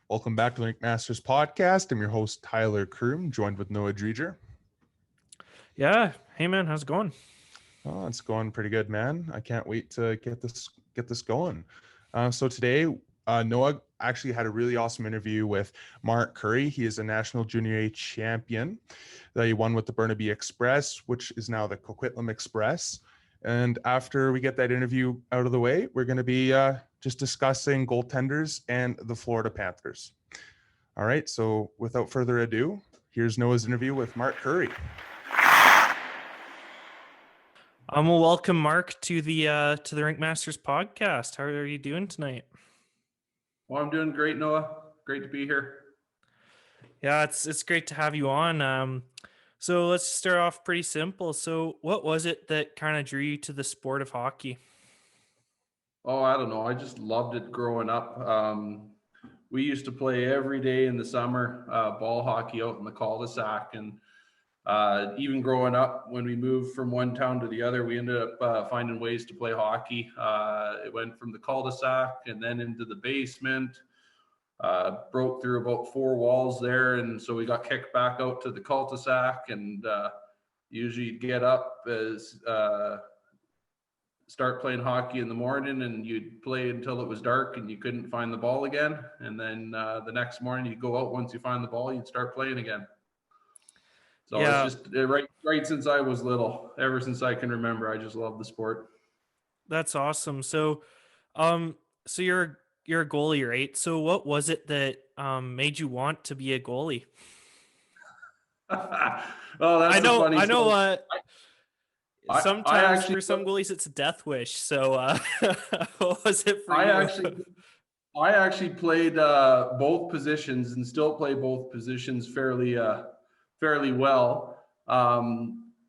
Welcome back to the RinkMasters Podcast. I'm your host, Tyler Currie, joined with Noah Dreger. Yeah. Hey, man. How's it going? Oh, it's going pretty good, man. I can't wait to get this going. So today, Noah actually had a really awesome interview with Mark Currie. He is a national junior A champion that he won with the Burnaby Express, which is now the Coquitlam Express. And after we get that interview out of the way, we're going to be just discussing goaltenders and the Florida Panthers. All right. So without further ado, here's Noah's interview with Mark Currie. Well, welcome, Mark, to the RinkMasters Podcast. How are you doing tonight? Well, I'm doing great, Noah. Great to be here. Yeah, it's great to have you on. So let's start off pretty simple. So what was it that kind of drew you to the sport of hockey? Oh, I don't know. I just loved it growing up. We used to play every day in the summer, ball hockey out in the cul-de-sac. And even growing up, when we moved from one town to the other, we ended up finding ways to play hockey. It went from the cul-de-sac and then into the basement. Broke through about 4 walls there, and so we got kicked back out to the cul-de-sac, and usually you'd get up as start playing hockey in the morning, and you'd play until it was dark and you couldn't find the ball again, and then the next morning you'd go out. Once you find the ball, you'd start playing again. So yeah. It's just right since I was little, ever since I can remember, I just love the sport. That's awesome. So you're a goalie, right? So what was it that made you want to be a goalie? Oh, that's funny. I know. Sometimes for some goalies it's a death wish. So what was it for you? I actually played both positions and still play both positions fairly well.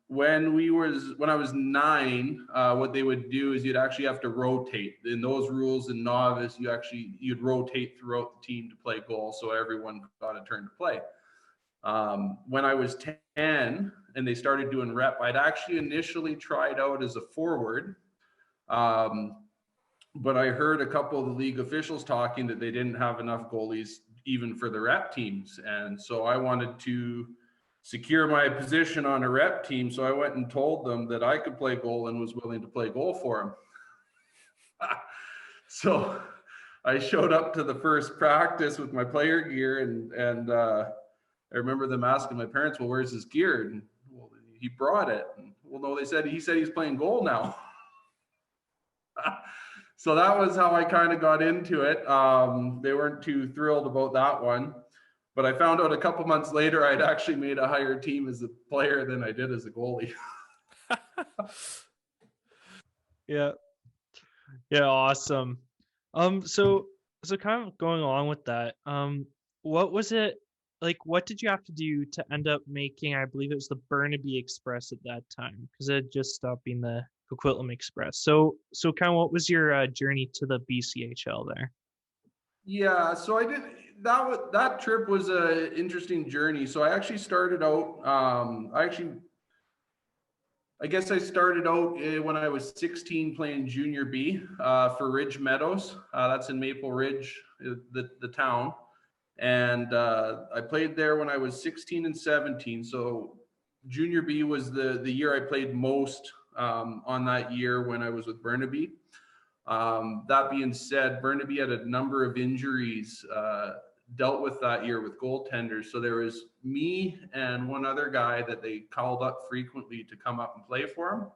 When I was 9, what they would do is you'd actually have to rotate. In those rules in novice, you'd rotate throughout the team to play goal, so everyone got a turn to play. When I was 10 and they started doing rep, I'd actually initially tried out as a forward, but I heard a couple of the league officials talking that they didn't have enough goalies even for the rep teams, and so I wanted to secure my position on a rep team. So I went and told them that I could play goal and was willing to play goal for them. So I showed up to the first practice with my player gear, and I remember them asking my parents, well, where's his gear? And well, he brought it. And, well, no, he said he's playing goal now. So that was how I kind of got into it. They weren't too thrilled about that one. But I found out a couple months later, I'd actually made a higher team as a player than I did as a goalie. Yeah. Awesome. So kind of going along with that, what was it like? What did you have to do to end up making? I believe it was the Burnaby Express at that time, because it had just stopped being the Coquitlam Express. So kind of what was your journey to the BCHL there? Yeah, so I did. That trip was an interesting journey. So I actually started out. I guess I started out when I was 16 playing Junior B for Ridge Meadows. That's in Maple Ridge, the town, and I played there when I was 16 and 17. So Junior B was the year I played most on that year when I was with Burnaby. That being said, Burnaby had a number of injuries dealt with that year with goaltenders. So there was me and one other guy that they called up frequently to come up and play for them.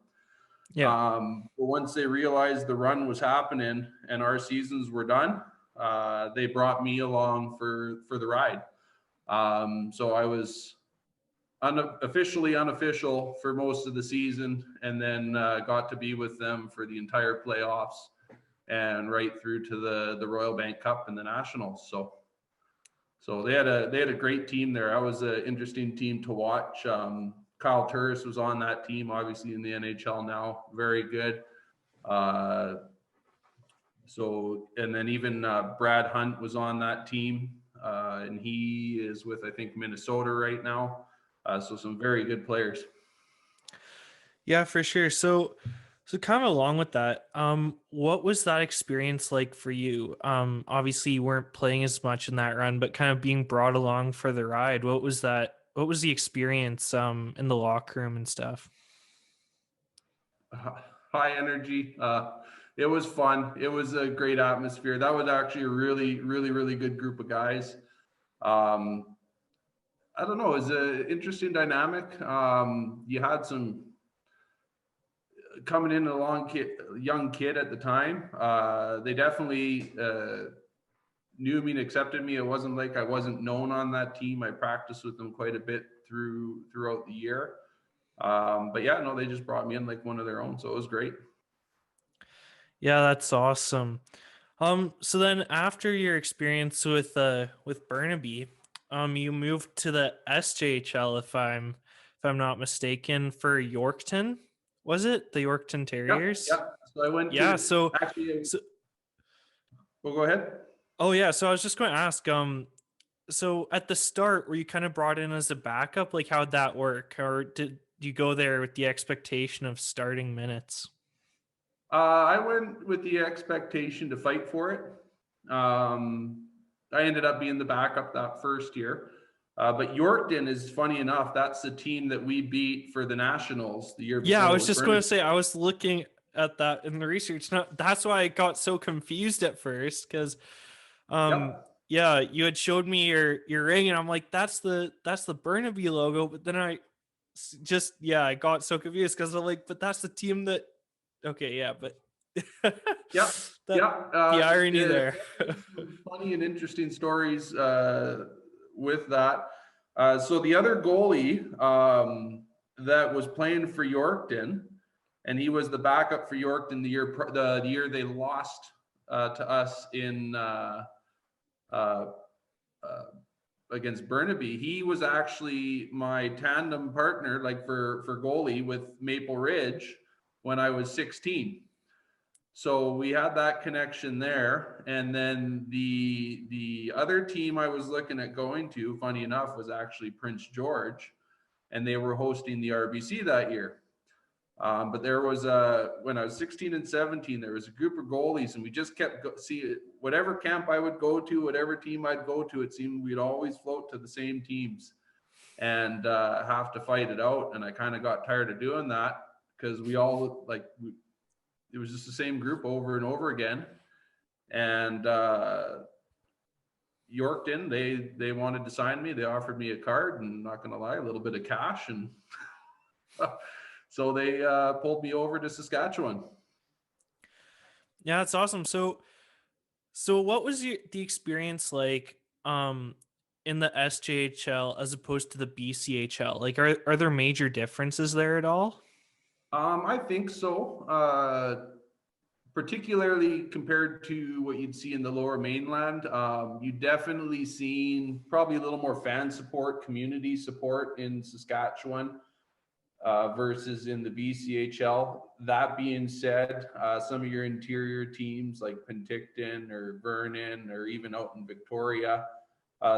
Yeah. But once they realized the run was happening and our seasons were done, they brought me along for the ride. So I was unofficial for most of the season, and then got to be with them for the entire playoffs and right through to the Royal Bank Cup and the Nationals. So they had a great team there. That was an interesting team to watch. Kyle Turris was on that team, obviously in the NHL now, very good. And then even Brad Hunt was on that team, and he is with, I think, Minnesota right now. So some very good players. Yeah, for sure. So So kind of along with that, what was that experience like for you? Obviously you weren't playing as much in that run, but kind of being brought along for the ride. What was that? What was the experience in the locker room and stuff? High energy. It was fun. It was a great atmosphere. That was actually a really, really, really good group of guys. Um, I don't know. It was an interesting dynamic. You had some coming in young kid at the time. They definitely knew me and accepted me. It wasn't like I wasn't known on that team. I practiced with them quite a bit throughout the year. But yeah, no, they just brought me in like one of their own, so it was great. Yeah, that's awesome. So then after your experience with Burnaby, you moved to the SJHL if I'm not mistaken for Yorkton. Was it the Yorkton Terriers? Yeah. So I went Yeah, to so actually. so Well, go ahead. oh yeah, so I was just going to ask so at the start were you kind of brought in as a backup? Like how'd that work? Or did you go there with the expectation of starting minutes? I went with the expectation to fight for it. I ended up being the backup that first year. But Yorkton is funny enough. That's the team that we beat for the Nationals the year before. Yeah, I was just going to say, I was looking at that in the research. That's why I got so confused at first because, yeah, you had showed me your ring, and I'm like, that's the Burnaby logo. But then I got so confused because I'm like, but that's the team that. Okay, yeah, but the irony there. Funny and interesting stories with that. So the other goalie that was playing for Yorkton, and he was the backup for Yorkton the year they lost to us in against Burnaby. He was actually my tandem partner, like for goalie with Maple Ridge when I was 16. So we had that connection there. And then the other team I was looking at going to, funny enough, was actually Prince George, and they were hosting the RBC that year. But there was when I was 16 and 17, there was a group of goalies, and we just kept whatever camp I would go to, whatever team I'd go to, it seemed we'd always float to the same teams and have to fight it out. And I kind of got tired of doing that because we all it was just the same group over and over again. And Yorkton, they wanted to sign me. They offered me a card, and not going to lie, a little bit of cash, and so they pulled me over to Saskatchewan. Yeah, that's awesome. So what was the experience like in the SJHL as opposed to the BCHL? Like are there major differences there at all? I think so. Particularly compared to what you'd see in the Lower Mainland, you definitely seen probably a little more fan support, community support in Saskatchewan versus in the BCHL. That being said, some of your interior teams like Penticton or Vernon or even out in Victoria,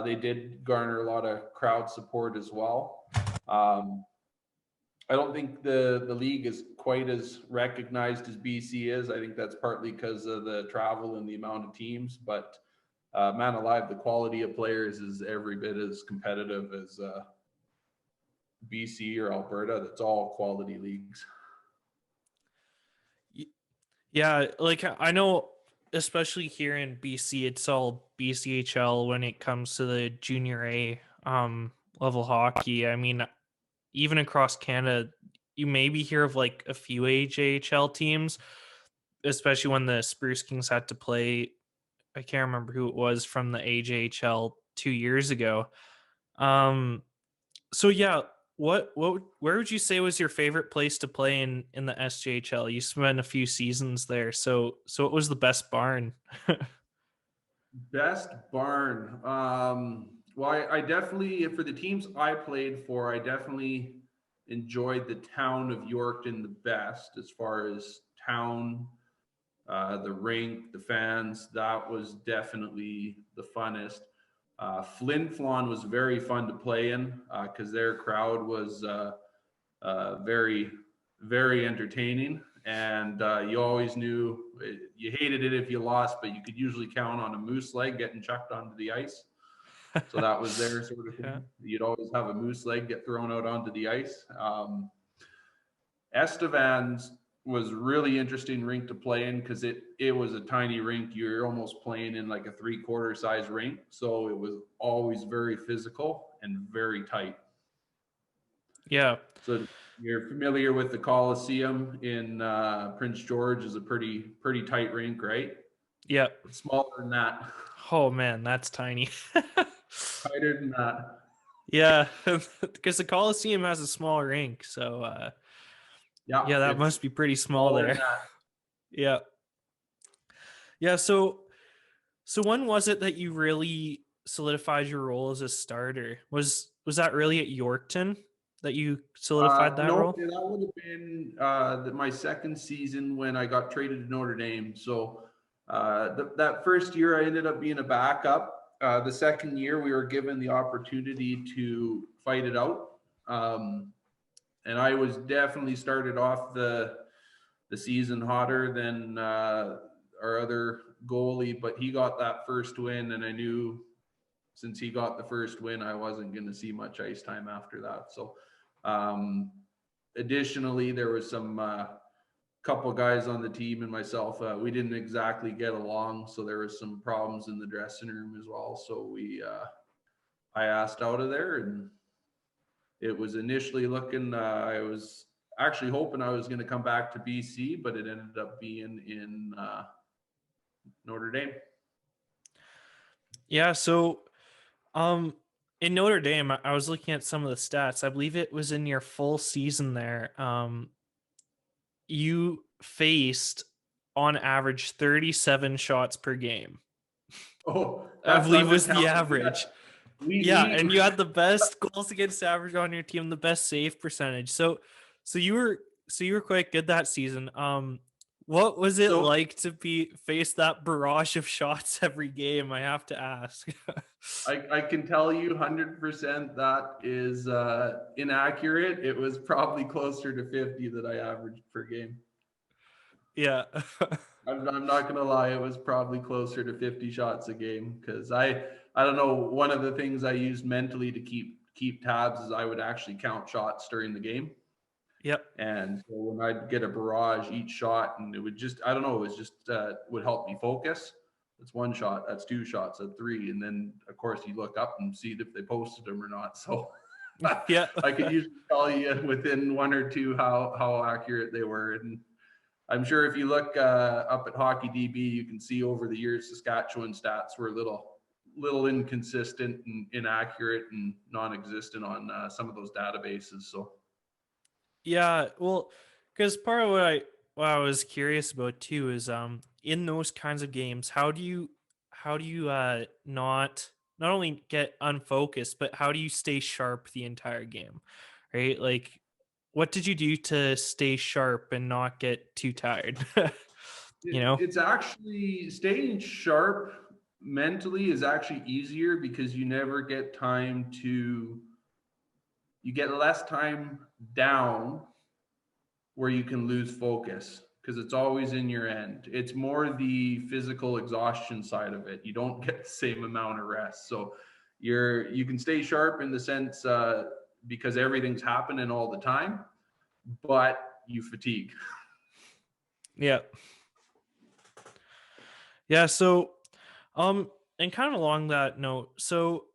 they did garner a lot of crowd support as well. I don't think the league is quite as recognized as BC is. I think that's partly because of the travel and the amount of teams, but man alive, the quality of players is every bit as competitive as BC or Alberta. That's all quality leagues. Yeah, like I know especially here in BC, it's all BCHL when it comes to the junior A level hockey. I mean, even across Canada, you maybe hear of like a few AJHL teams, especially when the Spruce Kings had to play. I can't remember who it was from the AJHL 2 years ago. So yeah, where would you say was your favorite place to play in the SJHL? You spent a few seasons there, so what was the best barn? Best barn. Well, I definitely, for the teams I played for, I definitely enjoyed the town of Yorkton the best as far as town, the rink, the fans. That was definitely the funnest. Flin Flon was very fun to play in because their crowd was very, very entertaining. and you always knew you hated it if you lost, but you could usually count on a moose leg getting chucked onto the ice. So that was their sort of thing. Yeah. You'd always have a moose leg get thrown out onto the ice. Estevan's was really interesting rink to play in because it was a tiny rink. You're almost playing in like a 3/4 size rink. So it was always very physical and very tight. Yeah. So you're familiar with the Coliseum in Prince George is a pretty tight rink, right? Yeah. It's smaller than that. Oh man, that's tiny. Tighter than that. Yeah, because the Coliseum has a small rink, so yeah, that must be pretty small there. Yeah. Yeah, so when was it that you really solidified your role as a starter? Was that really at Yorkton that you solidified that role? No, that would have been my second season when I got traded to Notre Dame. So that first year I ended up being a backup. The second year we were given the opportunity to fight it out. And I was definitely started off the season hotter than our other goalie, but he got that first win, and I knew since he got the first win, I wasn't going to see much ice time after that. So additionally, there was some couple guys on the team and myself, we didn't exactly get along, so there was some problems in the dressing room as well. So I asked out of there, and it was initially looking, I was actually hoping I was going to come back to BC, but it ended up being in Notre Dame. Yeah, so in Notre Dame, I was looking at some of the stats. I believe it was in your full season there. You faced on average 37 shots per game. Oh, I believe was the average. Yeah, and you had the best goals against average on your team, the best save percentage. So you were quite good that season. What was it like to face that barrage of shots every game? I have to ask. I can tell you 100% that is inaccurate. It was probably closer to 50 that I averaged per game. Yeah. I'm not going to lie. It was probably closer to 50 shots a game because I don't know. One of the things I used mentally to keep tabs is I would actually count shots during the game. Yep. And so when I'd get a barrage each shot, and it would just, I don't know, it was just would help me focus. That's one shot, that's two shots, that's three. And then of course you look up and see if they posted them or not. So yeah, I could usually tell you within one or two how accurate they were. And I'm sure if you look up at Hockey DB, you can see over the years Saskatchewan stats were a little inconsistent and inaccurate and non-existent on some of those databases. So yeah, well, because part of what I was curious about too is in those kinds of games, how do you not only get unfocused, but how do you stay sharp the entire game, right? Like, what did you do to stay sharp and not get too tired? It's actually staying sharp mentally is actually easier because you never get you get less time down where you can lose focus because it's always in your end. It's more the physical exhaustion side of it. You don't get the same amount of rest. So you can stay sharp in the sense because everything's happening all the time, but you fatigue. Yeah. Yeah. So, and kind of along that note, so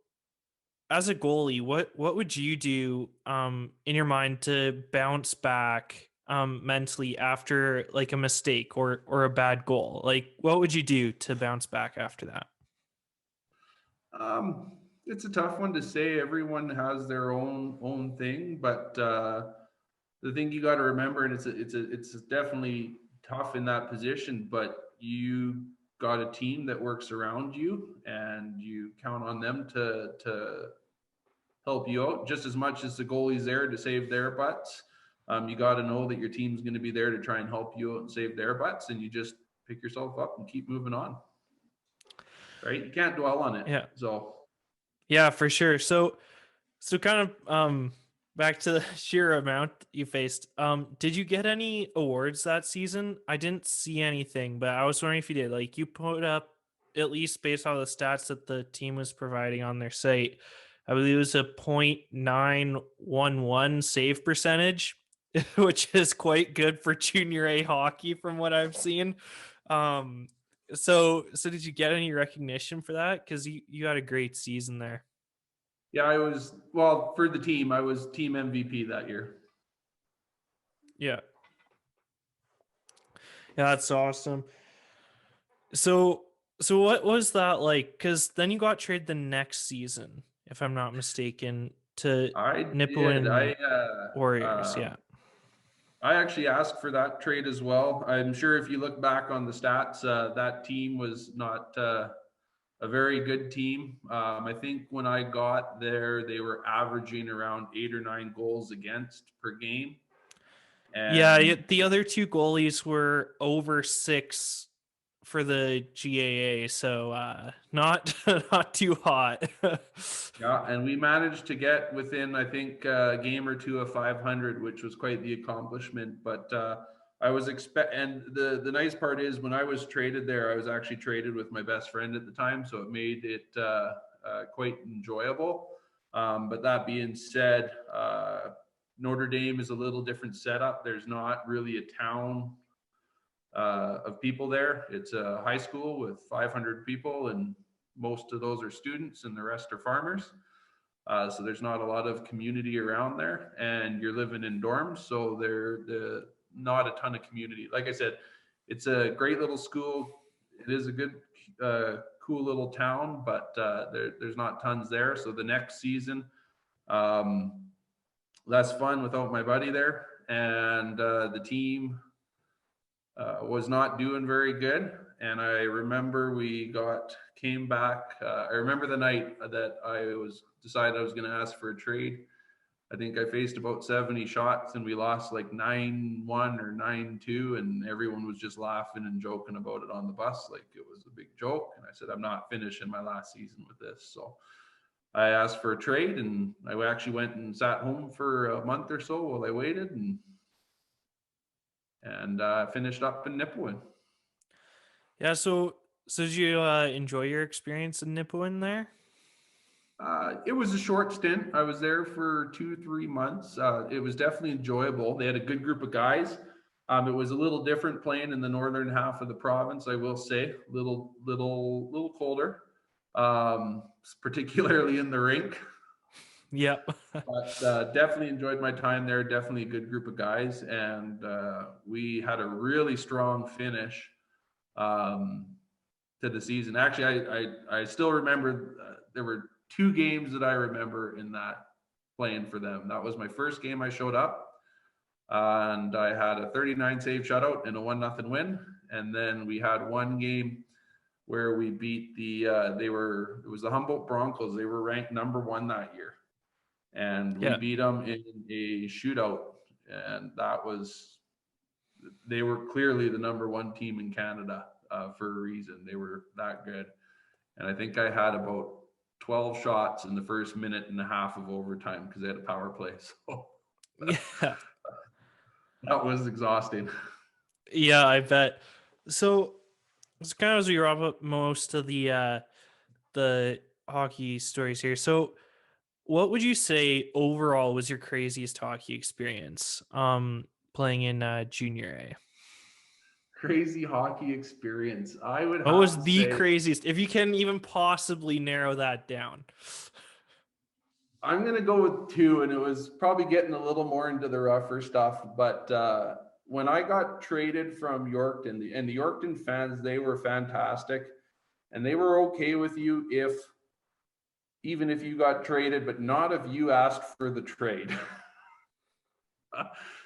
as a goalie, what would you do in your mind to bounce back mentally after like a mistake or a bad goal? Like, what would you do to bounce back after that? It's a tough one to say. Everyone has their own thing, but the thing you got to remember, and it's definitely tough in that position, but you got a team that works around you, and you count on them to help you out just as much as the goalie's there to save their butts. You got to know that your team's going to be there to try and help you out and save their butts, and you just pick yourself up and keep moving on. Right? You can't dwell on it. Yeah. So. Yeah, for sure. So kind of back to the sheer amount you faced. Did you get any awards that season? I didn't see anything, but I was wondering if you did. Like, you put up, at least based on the stats that the team was providing on their site, I believe it was a .911 save percentage, which is quite good for junior A hockey from what I've seen. So did you get any recognition for that? Because you had a great season there. Yeah, for the team, I was team MVP that year. Yeah. Yeah, that's awesome. So what was that like? Because then you got traded the next season, if I'm not mistaken, to I Nipawin did. Warriors. Yeah. I actually asked for that trade as well. I'm sure if you look back on the stats, that team was not a very good team. I think when I got there, they were averaging around 8 or 9 goals against per game. And the other two goalies were over 6 for the GAA, so not not too hot. Yeah, and we managed to get within, I think, a game or two of 500, which was quite the accomplishment. But I was and the nice part is when I was traded there, I was actually traded with my best friend at the time, so it made it quite enjoyable. But that being said, Notre Dame is a little different setup. There's not really a town of people there. It's a high school with 500 people, and most of those are students and the rest are farmers. So there's not a lot of community around there, and you're living in dorms. So not a ton of community. Like I said, it's a great little school. It is a good, cool little town, but there's not tons there. So the next season, less fun without my buddy there, and the team was not doing very good. And I remember came back. I remember the night that I decided I was going to ask for a trade. I think I faced about 70 shots and we lost like 9-1 or 9-2, and everyone was just laughing and joking about it on the bus like it was a big joke. And I said, I'm not finishing my last season with this. So I asked for a trade, and I actually went and sat home for a month or so while I waited, and finished up in Nipawin. Yeah, so did you enjoy your experience in Nipawin there? It was a short stint. I was there for 2-3 months. It was definitely enjoyable. They had a good group of guys. It was a little different playing in the northern half of the province, I will say. Little colder, particularly in the rink. Yep. But definitely enjoyed my time there. Definitely a good group of guys, and we had a really strong finish to the season. Actually, I still remember there were 2 games that I remember in that playing for them. That was my first game I showed up, and I had a 39 save shutout and a 1-0 win. And then we had one game where we beat it was the Humboldt Broncos. They were ranked number 1 that year. And we beat them in a shootout. And they were clearly the number 1 team in Canada for a reason. They were that good. And I think I had about 12 shots in the first minute and a half of overtime because they had a power play. So yeah, that was exhausting. Yeah, I bet. So it's kind of as we wrap up most of the hockey stories here. So what would you say overall was your craziest hockey experience playing in junior A? Crazy hockey experience. I would What have was to the say, craziest, if you can even possibly narrow that down? I'm going to go with 2, and it was probably getting a little more into the rougher stuff. But when I got traded from Yorkton, and the Yorkton fans, they were fantastic, and they were okay with you even if you got traded, but not if you asked for the trade.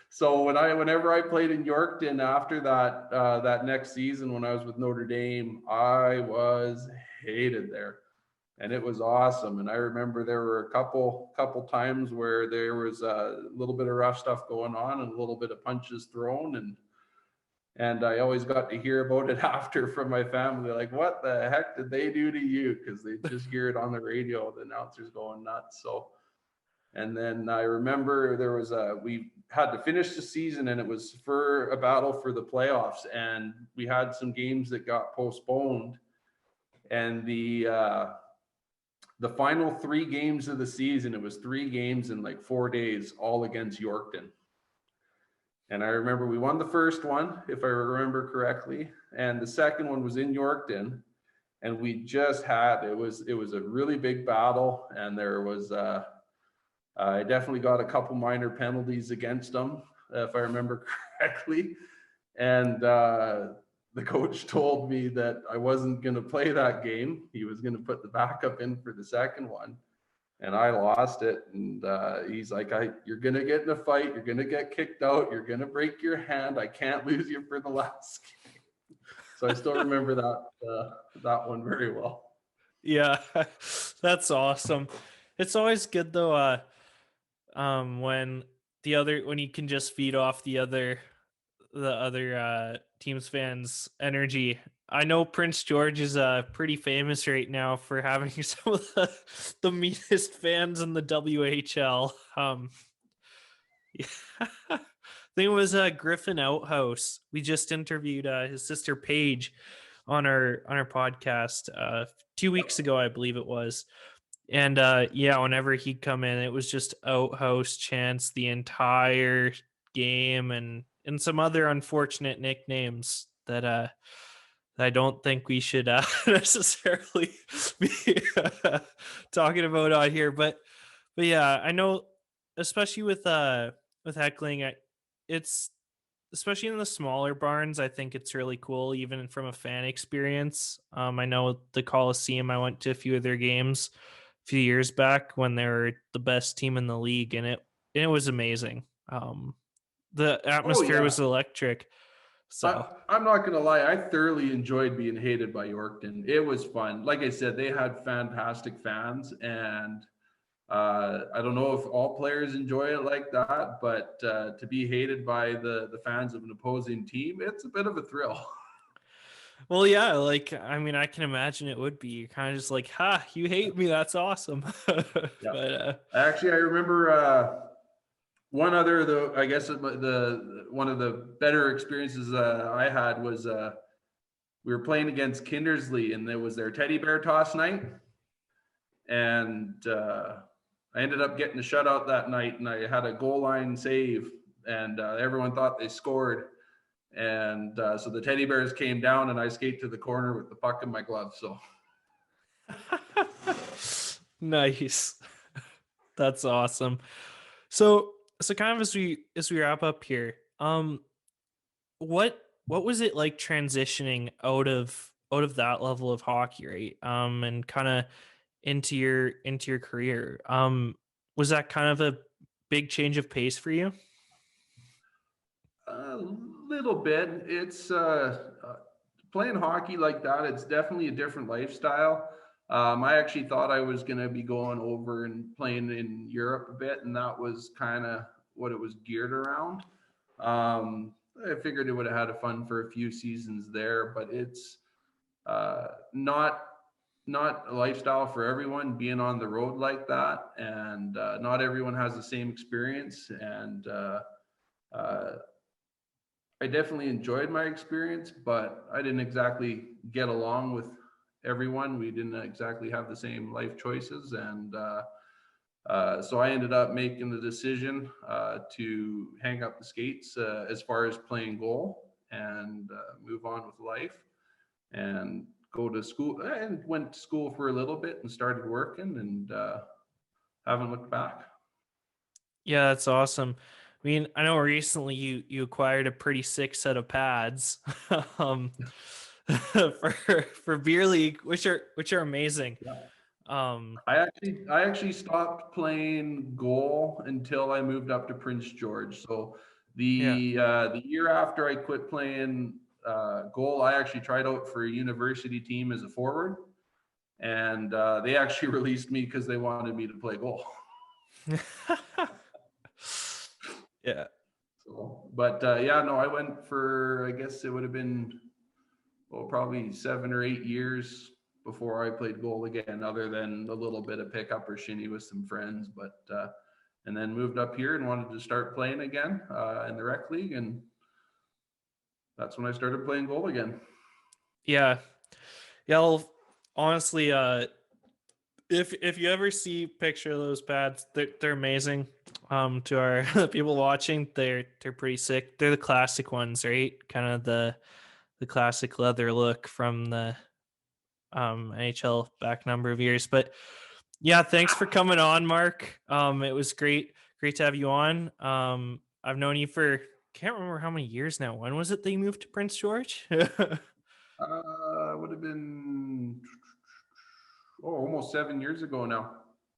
So whenever I played in Yorkton after that next season when I was with Notre Dame, I was hated there, and it was awesome. And I remember there were a couple times where there was a little bit of rough stuff going on and a little bit of punches thrown, and I always got to hear about it after from my family, like, what the heck did they do to you? Because they just hear it on the radio, the announcers going nuts. So, And then I remember we had to finish the season, and it was for a battle for the playoffs. And we had some games that got postponed, and the final 3 games of the season, it was 3 games in like 4 days, all against Yorkton. And I remember we won the first one, if I remember correctly, and the second one was in Yorkton. And we just had, it was a really big battle, and there was I definitely got a couple minor penalties against them, if I remember correctly. And the coach told me that I wasn't going to play that game. He was going to put the backup in for the second one. And I lost it. And he's like, you're going to get in a fight. You're going to get kicked out. You're going to break your hand. I can't lose you for the last game. So I still remember that one very well. Yeah, that's awesome. It's always good though, when you can just feed off the other team's fans' energy. I know Prince George is pretty famous right now for having some of the meanest fans in the WHL. Yeah. I think it was Griffin Outhouse. We just interviewed his sister Paige on our podcast 2 weeks ago, I believe it was. And whenever he'd come in, it was just Outhouse chants the entire game, and some other unfortunate nicknames that I don't think we should necessarily be talking about on here. But yeah, I know, especially with heckling, it's especially in the smaller barns. I think it's really cool, even from a fan experience. I know the Coliseum, I went to a few of their games a few years back when they were the best team in the league, and it was amazing. The atmosphere was electric. So I'm not going to lie. I thoroughly enjoyed being hated by Yorkton. It was fun. Like I said, they had fantastic fans, and I don't know if all players enjoy it like that, but to be hated by the fans of an opposing team, it's a bit of a thrill. Well, yeah, like, I mean, I can imagine it would be. You're kind of just like, ha, you hate me. That's awesome. Yeah. But actually, I remember one other, though, I guess one of the better experiences I had was we were playing against Kindersley, and it was their teddy bear toss night. And I ended up getting a shutout that night, and I had a goal line save, and everyone thought they scored. And so the teddy bears came down, and I skate to the corner with the puck in my glove. So nice. That's awesome. So kind of as we wrap up here, what was it like transitioning out of that level of hockey, right? And kind of into your career. Was that kind of a big change of pace for you? a little bit. It's playing hockey like that. It's definitely a different lifestyle. I actually thought I was going to be going over and playing in Europe a bit, and that was kind of what it was geared around. I figured it would have had fun for a few seasons there, but it's not a lifestyle for everyone being on the road like that, and not everyone has the same experience. And I definitely enjoyed my experience, but I didn't exactly get along with everyone. We didn't exactly have the same life choices, and so I ended up making the decision to hang up the skates as far as playing goal and move on with life and go to school. And went to school for a little bit and started working, and haven't looked back. Yeah, that's awesome. I mean, I know recently you acquired a pretty sick set of pads for beer league, which are amazing. Yeah. I actually stopped playing goal until I moved up to Prince George. So the year after I quit playing goal, I actually tried out for a university team as a forward, and they actually released me because they wanted me to play goal. Yeah. So, but I went for, I guess it would have been probably 7 or 8 years before I played goal again, other than a little bit of pickup or shinny with some friends. But and then moved up here and wanted to start playing again in the rec league. And that's when I started playing goal again. Yeah. Yeah. Well, honestly, if you ever see picture of those pads, they're amazing. To our people watching, they're pretty sick. They're the classic ones, right? Kind of the classic leather look from the NHL back number of years. But yeah, thanks for coming on, Mark. It was great to have you on. I've known you for can't remember how many years now. When was it that you moved to Prince George? Would have been almost 7 years ago now.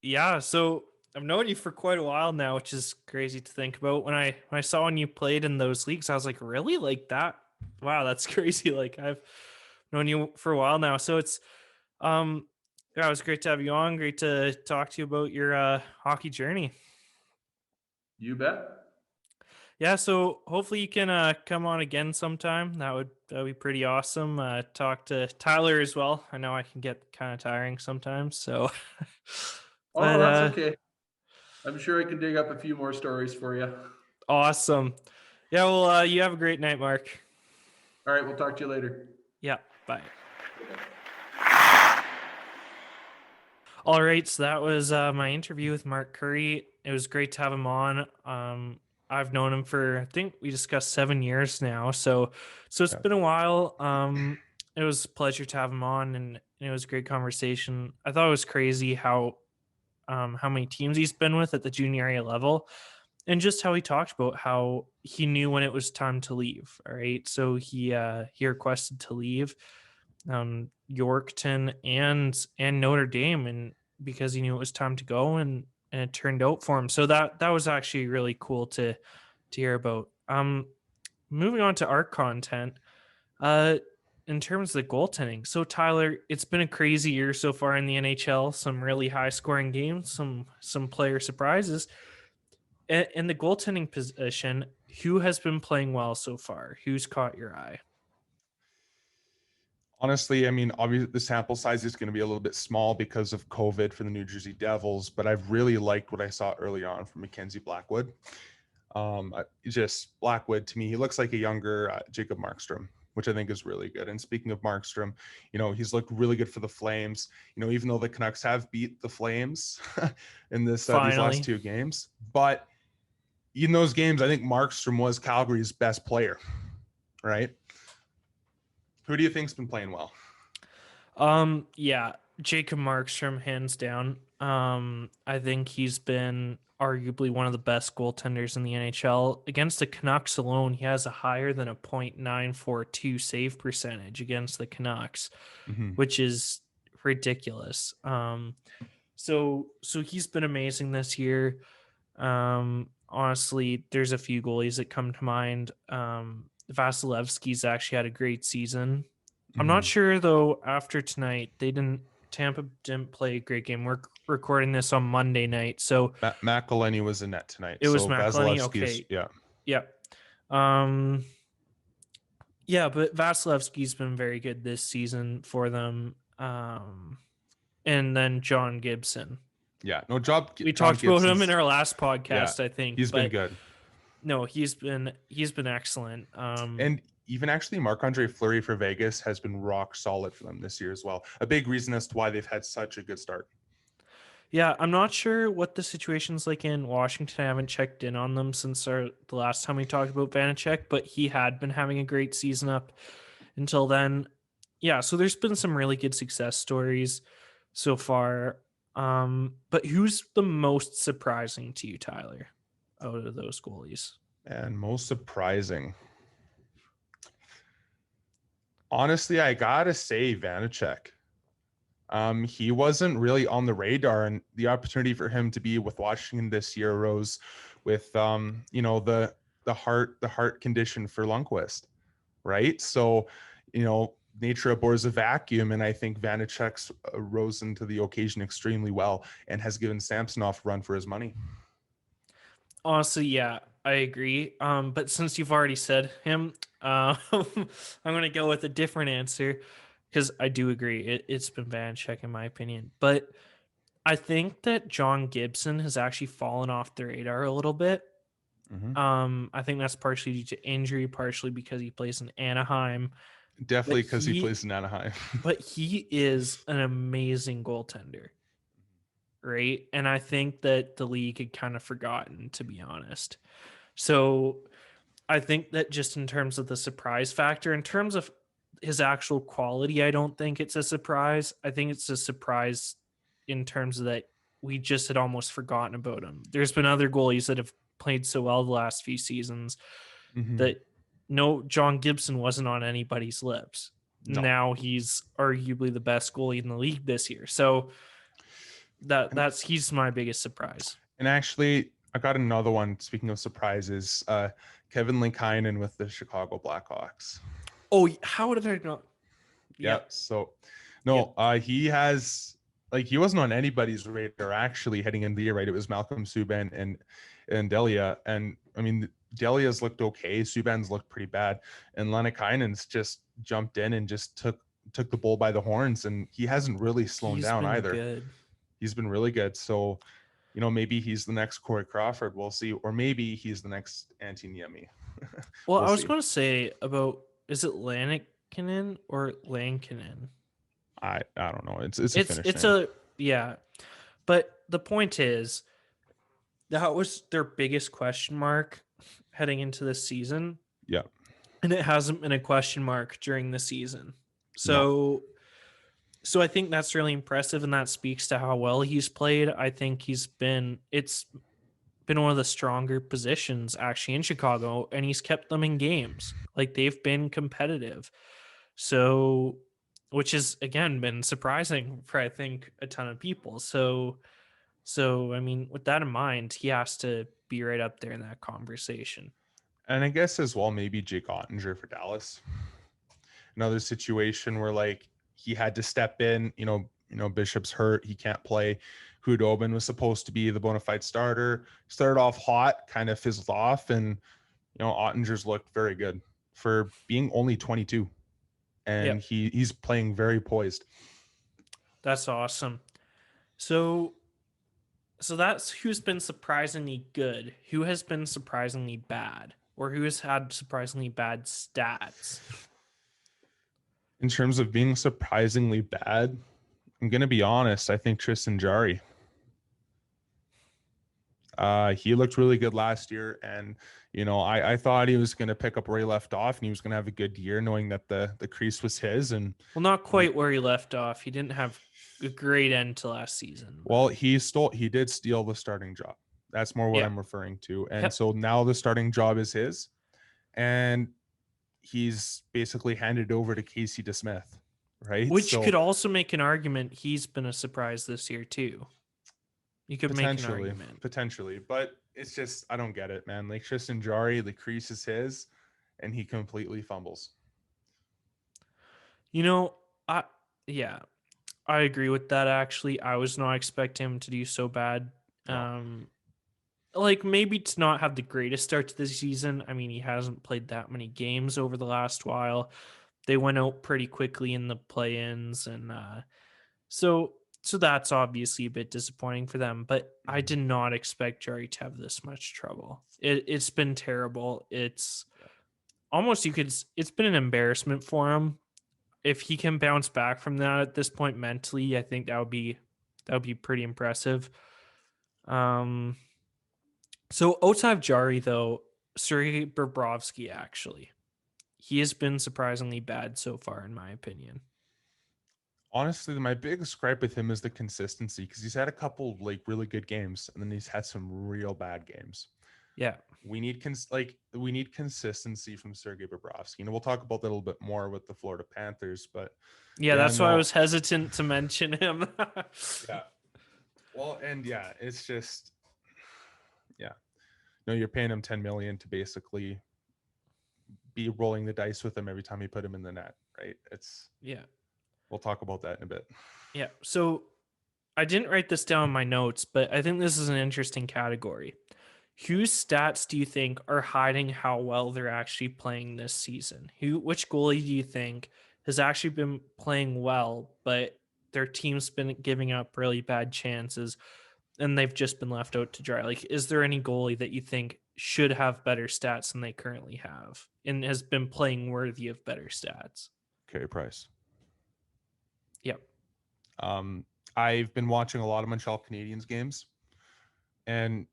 Yeah, so I've known you for quite a while now, which is crazy to think about. When I saw when you played in those leagues, I was like, really? Like that? Wow, that's crazy. Like I've known you for a while now. So it's yeah, it was great to have you on. Great to talk to you about your hockey journey. You bet. Yeah, so hopefully you can come on again sometime. That'd be pretty awesome. Talk to Tyler as well. I know I can get kind of tiring sometimes, so Oh, that's okay. I'm sure I can dig up a few more stories for you. Awesome. Yeah, well, you have a great night, Mark. All right, we'll talk to you later. Yeah, bye. All right, so that was my interview with Mark Currie. It was great to have him on. I've known him for, I think we discussed 7 years now. So it's been a while. It was a pleasure to have him on, and it was a great conversation. I thought it was crazy how many teams he's been with at the junior area level, and just how he talked about how he knew when it was time to leave. All right, so he requested to leave Yorkton and Notre Dame, and because he knew it was time to go, and it turned out for him. So that was actually really cool to hear about. Moving on to our content, in terms of the goaltending. So Tyler, it's been a crazy year so far in the NHL. Some really high scoring games, some player surprises. In the goaltending position, who has been playing well so far? Who's caught your eye? Honestly, I mean, obviously the sample size is going to be a little bit small because of COVID for the New Jersey Devils, but I've really liked what I saw early on from Mackenzie Blackwood. Just Blackwood, to me, he looks like a younger Jacob Markstrom, which I think is really good. And speaking of Markstrom, he's looked really good for the Flames. Even though the Canucks have beat the Flames in these last 2 games, but in those games, I think Markstrom was Calgary's best player, right? Who do you think's been playing well? Yeah, Jacob Markstrom, hands down. I think he's been arguably one of the best goaltenders in the NHL. Against the Canucks alone, he has a higher than a .942 save percentage against the Canucks, which is ridiculous. So he's been amazing this year. Honestly, there's a few goalies that come to mind. Vasilevsky's actually had a great season. I'm not sure though. After tonight, Tampa didn't play a great game. We're recording this on Monday night, so McElhinney was in net tonight. It was McElhinney. Okay. Yeah. Yeah, but Vasilevsky's been very good this season for them. And then John Gibson. Yeah, no job. We talked about him in our last podcast. I think he's been good. No, he's been excellent. And even actually Marc-Andre Fleury for Vegas has been rock solid for them this year as well. A big reason as to why they've had such a good start. Yeah, I'm not sure what the situation's like in Washington. I haven't checked in on them since the last time we talked about Vanacek, but he had been having a great season up until then. Yeah, so there's been some really good success stories so far. But who's the most surprising to you, Tyler, out of those goalies? And most surprising. Honestly, I gotta say Vanacek. He wasn't really on the radar, and the opportunity for him to be with Washington this year arose with the heart condition for Lundqvist, right? So, nature abhors a vacuum, and I think Vanacek's rose into the occasion extremely well and has given Samsonov a run for his money. Honestly, yeah, I agree. But since you've already said him, I'm going to go with a different answer because I do agree. It's been Vanacek in my opinion. But I think that John Gibson has actually fallen off the radar a little bit. I think that's partially due to injury, partially because he plays in Anaheim. Definitely because he plays in Anaheim. But he is an amazing goaltender, right? And I think that the league had kind of forgotten, to be honest. So I think that just in terms of the surprise factor, in terms of his actual quality, I don't think it's a surprise. I think it's a surprise in terms of that we just had almost forgotten about him. There's been other goalies that have played so well the last few seasons that John Gibson wasn't on anybody's lips. No. Now he's arguably the best goalie in the league this year. So he's my biggest surprise. And actually, I got another one. Speaking of surprises, Kevin Linkainen with the Chicago Blackhawks. Oh, how did I not? Yeah. So, no, he has he wasn't on anybody's radar actually heading into the year, right? It was Malcolm Subban and Delia, and I mean Delia's looked okay, Subban's looked pretty bad, and Linkainen's just jumped in and just took the bull by the horns, and he hasn't really slowed down either. Good. He's been really good. So, maybe he's the next Corey Crawford. We'll see. Or maybe he's the next Antti Niemi. Well, I was going to say about, is it Lankinen or Lankinen? I don't know. It's a Finnish name. But the point is that was their biggest question mark heading into this season. Yeah. And it hasn't been a question mark during the season. So I think that's really impressive, and that speaks to how well he's played. I think it's been one of the stronger positions actually in Chicago, and he's kept them in games. They've been competitive. So, which has again been surprising for I think a ton of people. So I mean, with that in mind, he has to be right up there in that conversation. And I guess as well, maybe Jake Ottinger for Dallas. Another situation where he had to step in, Bishop's hurt. He can't play. Hudobin was supposed to be the bona fide starter. Started off hot, kind of fizzled off. And, Ottinger's looked very good for being only 22. And he's playing very poised. That's awesome. So that's who's been surprisingly good. Who has been surprisingly bad? Or who has had surprisingly bad stats? In terms of being surprisingly bad, I'm going to be honest. I think Tristan Jarry. He looked really good last year. And, I thought he was going to pick up where he left off, and he was going to have a good year knowing that the crease was his. And well, not quite where he left off. He didn't have a great end to last season. Well, he did steal the starting job. That's more what I'm referring to. And so now the starting job is his. And he's basically handed over to Casey DeSmith, right? Which could also make an argument he's been a surprise this year too. You could make an argument. Potentially, but it's just, I don't get it, man. Tristan Jarry, the crease is his, and he completely fumbles. I agree with that, actually. I was not expecting him to do so bad. No. Maybe to not have the greatest start to the season. I mean, he hasn't played that many games over the last while. They went out pretty quickly in the play-ins, and so that's obviously a bit disappointing for them. But I did not expect Jarry to have this much trouble. It's been terrible. It's almost it's been an embarrassment for him. If he can bounce back from that at this point mentally, I think that would be pretty impressive. So Otav Jarry, though, Sergei Bobrovsky, actually, he has been surprisingly bad so far, in my opinion. Honestly, my biggest gripe with him is the consistency, because he's had a couple really good games, and then he's had some real bad games. Yeah, we need consistency from Sergei Bobrovsky. We'll talk about that a little bit more with the Florida Panthers, but that's why I was hesitant to mention him. Yeah. Well, and it's just. No, you're paying him $10 million to basically be rolling the dice with him every time you put him in the net, right? We'll talk about that in a bit. Yeah. So I didn't write this down in my notes, but I think this is an interesting category. Whose stats do you think are hiding how well they're actually playing this season? Which goalie do you think has actually been playing well, but their team's been giving up really bad chances and they've just been left out to dry. Like, is there any goalie that you think should have better stats than they currently have and has been playing worthy of better stats? Carey Price. Yep. I've been watching a lot of Montreal Canadiens games, and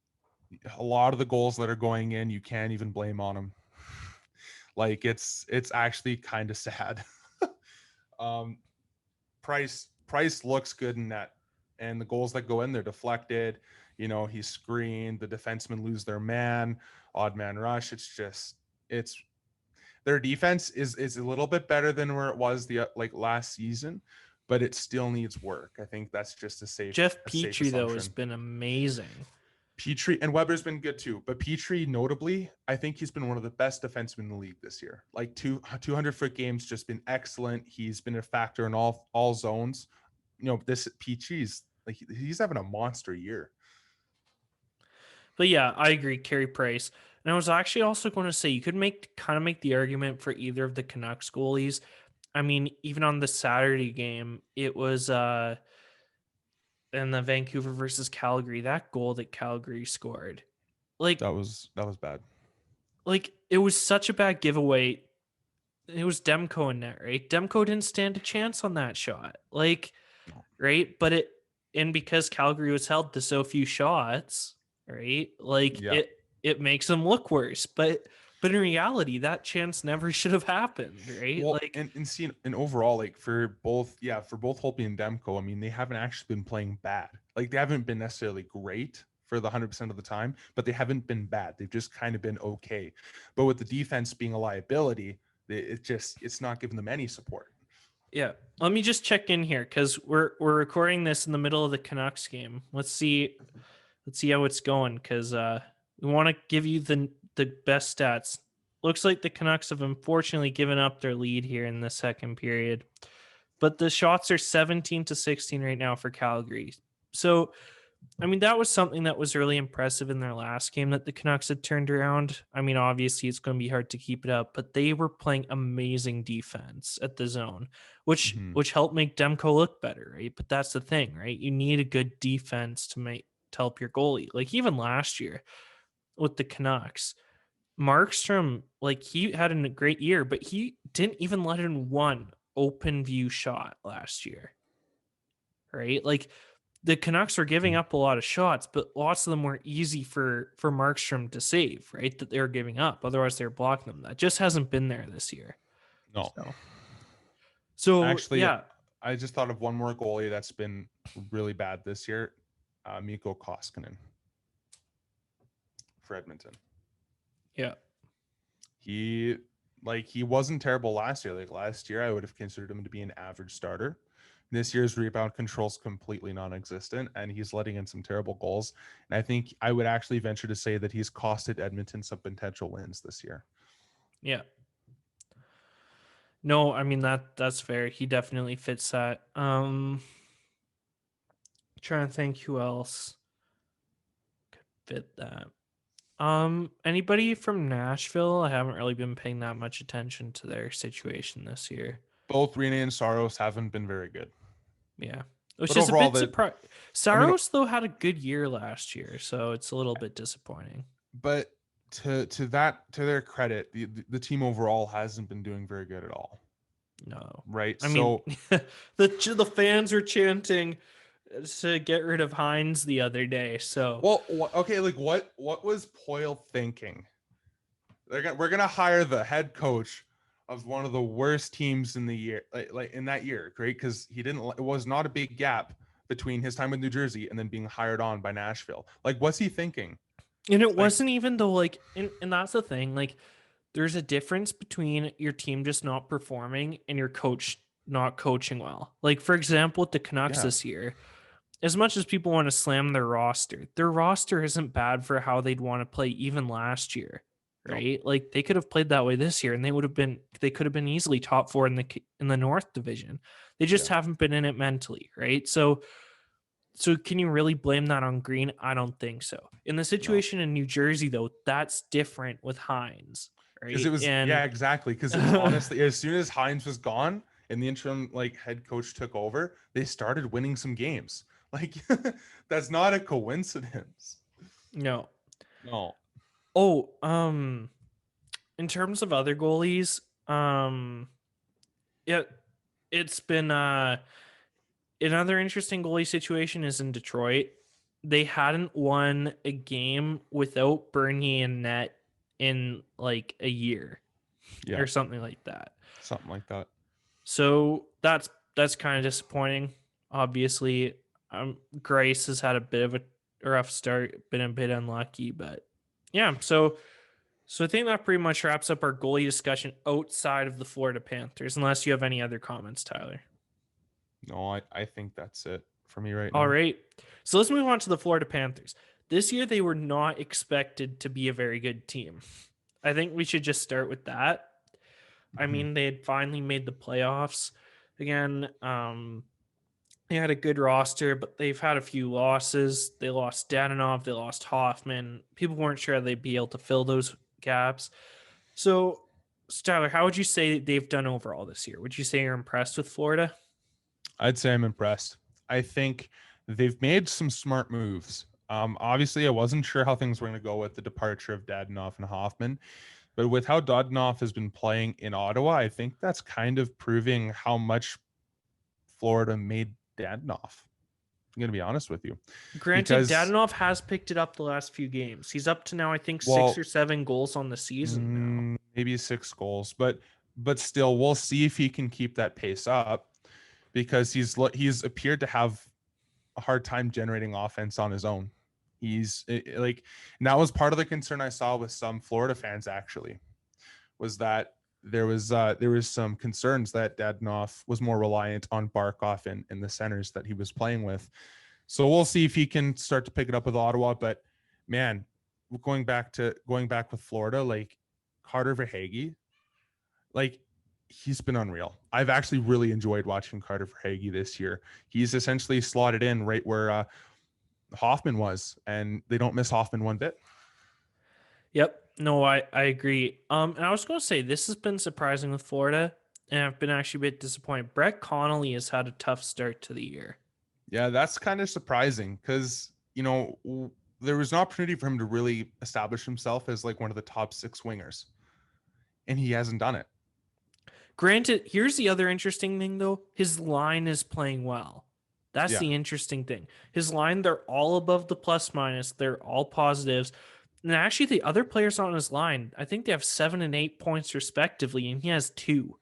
a lot of the goals that are going in, you can't even blame on them. Like, it's actually kind of sad. Price looks good in net, and the goals that go in, they're deflected. You know, he's screened. The defensemen lose their man, odd man rush. It's their defense is a little bit better than where it was last season, but it still needs work. I think that's just a safe. Jeff safe Petrie, though, has assumption. been amazing. Petrie and Weber's been good too, but Petrie, notably, I think he's been one of the best defensemen in the league this year. Like 200-foot games, just been excellent. He's been a factor in all zones. You know, this Petrie's like he's having a monster year. But yeah, I agree, Carey Price. And I was actually also going to say you could make the argument for either of the Canucks goalies. I mean, even on the Saturday game, it was in the Vancouver versus Calgary, that goal that Calgary scored. Like that was bad. Like, it was such a bad giveaway. It was Demko in net, right? Demko didn't stand a chance on that shot. Like, right? But because Calgary was held to so few shots, right? Like, yeah. it makes them look worse. But in reality, that chance never should have happened, right? Well, like, and overall, like for both Holtby and Demko, I mean, they haven't actually been playing bad. Like, they haven't been necessarily great for the 100% of the time, but they haven't been bad. They've just kind of been okay. But with the defense being a liability, it's not giving them any support. Yeah. Let me just check in here because we're recording this in the middle of the Canucks game. Let's see how it's going because we want to give you the best stats. Looks like the Canucks have unfortunately given up their lead here in the second period, but the shots are 17-16 right now for Calgary. So, I mean, that was something that was really impressive in their last game that the Canucks had turned around. I mean, obviously it's going to be hard to keep it up, but they were playing amazing defense at the zone, which helped make Demko look better, right? But that's the thing, right? You need a good defense to help your goalie. Like, even last year with the Canucks, Markstrom, like, he had a great year, but he didn't even let in one open view shot last year, right? Like, the Canucks were giving up a lot of shots, but lots of them were easy for Markstrom to save, right? That they're giving up. Otherwise, they're blocking them. That just hasn't been there this year. No. So actually, yeah. I just thought of one more goalie that's been really bad this year, Mikko Koskinen for Edmonton. Yeah. He wasn't terrible last year. Like, last year, I would have considered him to be an average starter. This year's rebound control's completely non-existent, and he's letting in some terrible goals. And I think I would actually venture to say that he's costed Edmonton some potential wins this year. Yeah. No, I mean, that's fair. He definitely fits that. Trying to think who else could fit that. Anybody from Nashville? I haven't really been paying that much attention to their situation this year. Both Rinne and Saros haven't been very good. Yeah. Which is a bit surprising. Saros, though, had a good year last year, so it's a little bit disappointing. But to their credit, the team overall hasn't been doing very good at all. No. Right? I mean, the fans were chanting to get rid of Hines the other day, so... Well, okay, like, what was Poyle thinking? We're gonna hire the head coach of one of the worst teams in the year, like in that year, right? Because it was not a big gap between his time with New Jersey and then being hired on by Nashville. Like, what's he thinking? And it wasn't even though, like, and that's the thing, like, there's a difference between your team just not performing and your coach not coaching well. Like, for example, with the Canucks this year, as much as people want to slam their roster isn't bad for how they'd want to play even last year. Right? No. Like, they could have played that way this year and they could have been easily top 4 in the North Division. They just haven't been in it mentally, right? So can you really blame that on Green? I don't think so. In the situation in New Jersey, though, that's different with Hines, right? Because it was exactly. Because honestly, as soon as Hines was gone, and the interim like head coach took over, they started winning some games. Like that's not a coincidence. No. No. Oh, in terms of other goalies, yeah, it's been another interesting goalie situation is in Detroit. They hadn't won a game without Bernier in net in like a year Yeah, or something like that. something like that. So that's kind of disappointing. Obviously, Grace has had a bit of a rough start, been a bit unlucky, but yeah. So I think that pretty much wraps up our goalie discussion outside of the Florida Panthers. Unless you have any other comments, Tyler. No, I think that's it for me right now. All right. So let's move on to the Florida Panthers. This year, they were not expected to be a very good team. I think we should just start with that. I mean, they had finally made the playoffs again. They had a good roster, but they've had a few losses. They lost Dadonov, they lost Hoffman. People weren't sure they'd be able to fill those gaps. So, Tyler, how would you say they've done overall this year? Would you say you're impressed with Florida? I'd say I'm impressed. I think they've made some smart moves. Obviously, I wasn't sure how things were going to go with the departure of Dadonov and Hoffman, but with how Dadonov has been playing in Ottawa, I think that's kind of proving how much Florida made Dadonov. I'm going to be honest with you. Granted, Dadonov has picked it up the last few games. He's up to now, I think, 6 or 7 goals on the season now. Maybe 6 goals, but still, we'll see if he can keep that pace up, because he's appeared to have a hard time generating offense on his own. He's like, and that was part of the concern I saw with some Florida fans, actually, was that there was some concerns that Dadonov was more reliant on Barkov in the centers that he was playing with. So we'll see if he can start to pick it up with Ottawa. But man, going back with Florida, like Carter Verhaeghe, like he's been unreal. I've actually really enjoyed watching Carter Verhaeghe this year. He's essentially slotted in right where Hoffman was, and they don't miss Hoffman one bit. Yep. No, I agree. And I was going to say, this has been surprising with Florida, and I've been actually a bit disappointed. Brett Connolly has had a tough start to the year. Yeah, that's kind of surprising because, there was an opportunity for him to really establish himself as like one of the top 6 wingers, and he hasn't done it. Granted, here's the other interesting thing, though. His line is playing well. That's the interesting thing. His line, they're all above the plus minus. They're all positives. And actually, the other players on his line, I think they have 7 and 8 points respectively, and he has 2.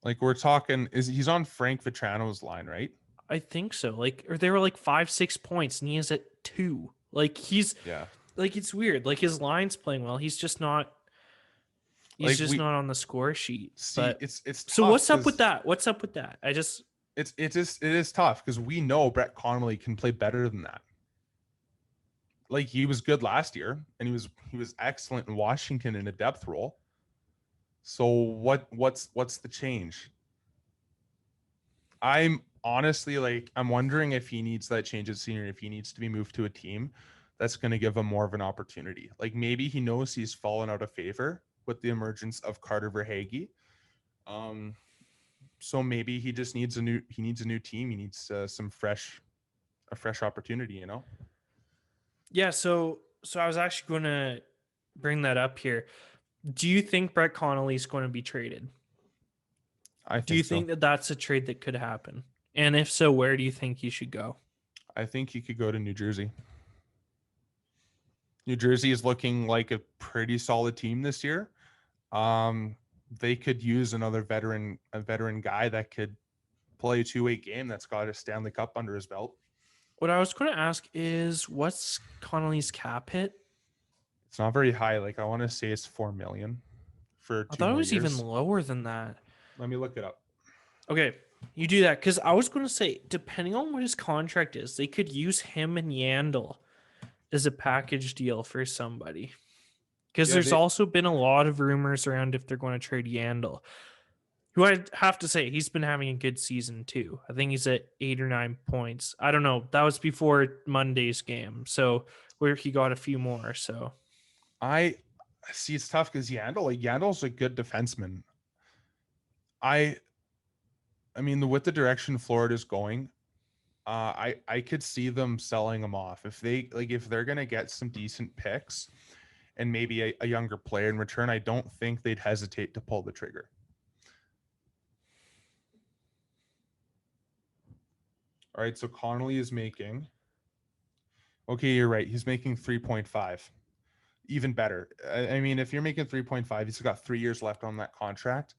Like we're talking, he's on Frank Vetrano's line, right? I think so. Like, or they were like 5-6 points, and he is at 2. Like like it's weird. Like his line's playing well. He's just not. He's like not on the score sheet. See, but it's so what's up with that? What's up with that? It is tough because we know Brett Connolly can play better than that. Like he was good last year, and he was excellent in Washington in a depth role. So what's the change? I'm honestly I'm wondering if he needs that change at senior, if he needs to be moved to a team that's going to give him more of an opportunity. Like maybe he knows he's fallen out of favor with the emergence of Carter Verhaeghe. So maybe he just needs a new team. He needs a fresh opportunity, Yeah. So I was actually going to bring that up here. Do you think Brett Connolly is going to be traded? Do you think that that's a trade that could happen? And if so, where do you think he should go? I think he could go to New Jersey. New Jersey is looking like a pretty solid team this year. They could use a veteran guy that could play a 2-way game that's got a Stanley Cup under his belt. What I was going to ask is, what's Connolly's cap hit? It's not very high. Like I want to say it's $4 million for 2 I thought it was years. even lower than that. Let me look it up. Okay, you do that, because I was going to say, depending on what his contract is, they could use him and Yandel as a package deal for somebody. Because there's also been a lot of rumors around if they're going to trade Yandel, who I have to say, he's been having a good season too. I think he's at 8 or 9 points. I don't know. That was before Monday's game, so where he got a few more. So I see it's tough because Yandel's a good defenseman. I I mean, with the direction Florida's going, I could see them selling them off if they're gonna get some decent picks and maybe a younger player in return. I don't think they'd hesitate to pull the trigger. All right, so Connolly is making. Okay, you're right. He's making 3.5. Even better. I mean, if you're making 3.5, he's got 3 years left on that contract.